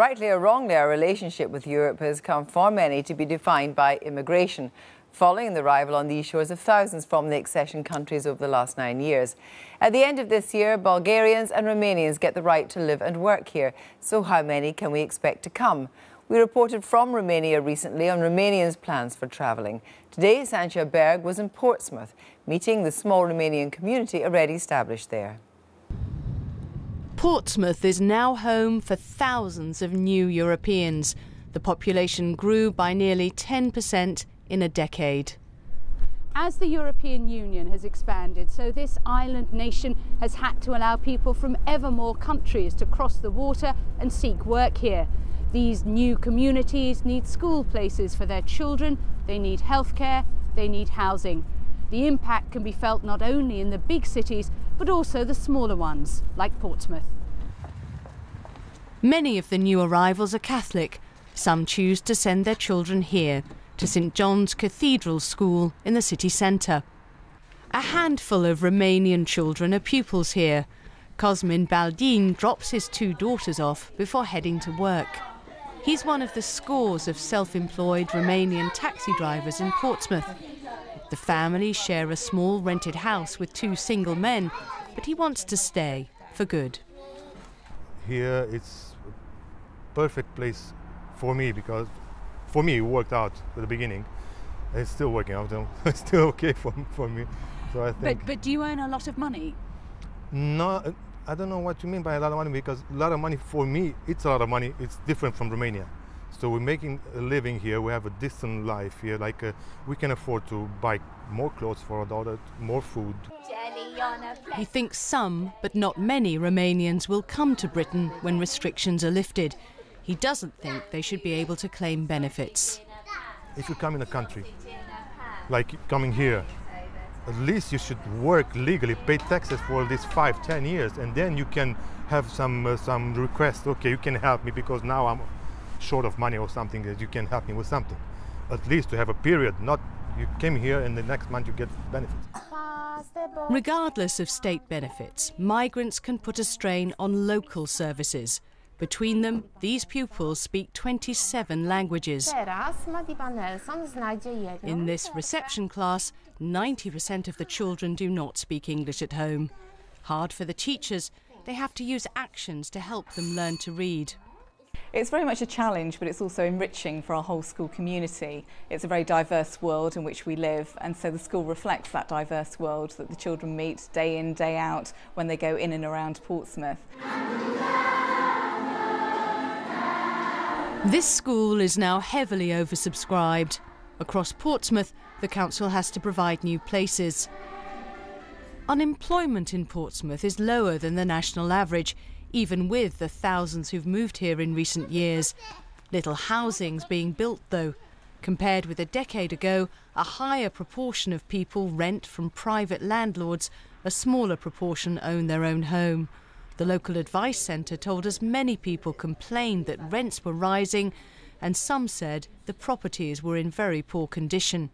Rightly or wrongly, our relationship with Europe has come for many to be defined by immigration, following the arrival on these shores of thousands from the accession countries over the last 9 years. At the end of this year, Bulgarians and Romanians get the right to live and work here. So how many can we expect to come? We reported from Romania recently on Romanians' plans for travelling. Today, Sancha Berg was in Portsmouth, meeting the small Romanian community already established there. Portsmouth is now home for thousands of new Europeans. The population grew by nearly 10% in a decade. As the European Union has expanded, so this island nation has had to allow people from ever more countries to cross the water and seek work here. These new communities need school places for their children, they need healthcare, they need housing. The impact can be felt not only in the big cities, but also the smaller ones, like Portsmouth. Many of the new arrivals are Catholic. Some choose to send their children here, to St John's Cathedral School in the city centre. A handful of Romanian children are pupils here. Cosmin Baldin drops his 2 daughters off before heading to work. He's one of the scores of self-employed Romanian taxi drivers in Portsmouth. The family share a small rented house with 2 single men, but he wants to stay for good. Here it's a perfect place for me, because for me it worked out at the beginning. It's still working out though. It's still okay for me. So I think. But do you earn a lot of money? No, I don't know what you mean by a lot of money, because a lot of money for me, it's a lot of money. It's different from Romania. So we're making a living here. We have a decent life here. Like we can afford to buy more clothes for our daughter, more food. He thinks some, but not many, Romanians will come to Britain when restrictions are lifted. He doesn't think they should be able to claim benefits. If you come in a country, like coming here, at least you should work legally, pay taxes for these 5-10 years, and then you can have some request. Okay, you can help me because now I'm short of money or something, that you can help me with something. At least to have a period, not you came here and the next month you get benefits. Regardless of state benefits, migrants can put a strain on local services. Between them, these pupils speak 27 languages. In this reception class, 90% of the children do not speak English at home. Hard for the teachers, they have to use actions to help them learn to read. It's very much a challenge, but it's also enriching for our whole school community. It's a very diverse world in which we live, and so the school reflects that diverse world that the children meet day in, day out when they go in and around Portsmouth. This school is now heavily oversubscribed. Across Portsmouth, the council has to provide new places. Unemployment in Portsmouth is lower than the national average, even with the thousands who've moved here in recent years. Little housing's being built, though. Compared with a decade ago, a higher proportion of people rent from private landlords, a smaller proportion own their own home. The local advice centre told us many people complained that rents were rising, and some said the properties were in very poor condition.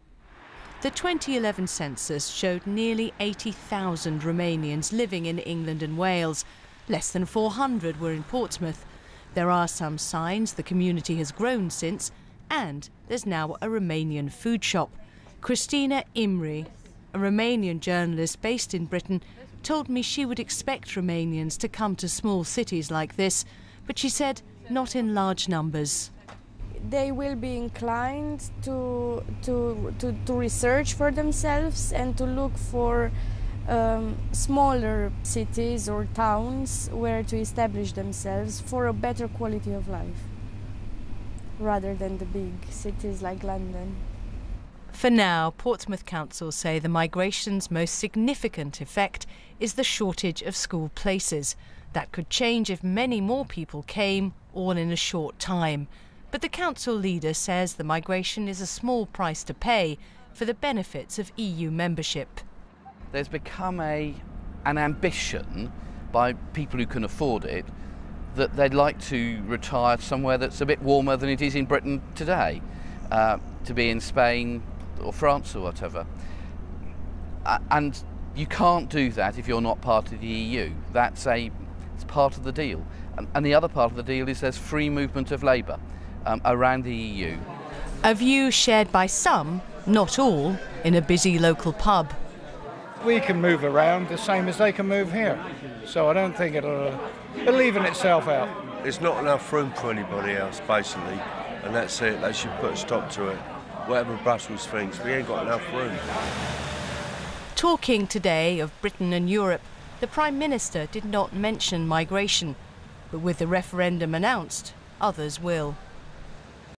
The 2011 census showed nearly 80,000 Romanians living in England and Wales. Less than 400 were in Portsmouth. There are some signs the community has grown since, and there's now a Romanian food shop. Christina Imri, a Romanian journalist based in Britain, told me she would expect Romanians to come to small cities like this, but she said not in large numbers. They will be inclined to research for themselves and to look for smaller cities or towns where to establish themselves for a better quality of life, rather than the big cities like London. For now, Portsmouth Council say the migration's most significant effect is the shortage of school places. That could change if many more people came, all in a short time. But the council leader says the migration is a small price to pay for the benefits of EU membership. There's become an ambition by people who can afford it that they'd like to retire somewhere that's a bit warmer than it is in Britain today, to be in Spain or France or whatever. And you can't do that if you're not part of the EU. It's part of the deal. And the other part of the deal is there's free movement of labour around the EU. A view shared by some, not all, in a busy local pub. We can move around the same as they can move here, so I don't think it'll even itself out. There's not enough room for anybody else, basically, and that's it. They should put a stop to it. Whatever Brussels thinks, we ain't got enough room. Talking today of Britain and Europe, the Prime Minister did not mention migration, but with the referendum announced, others will.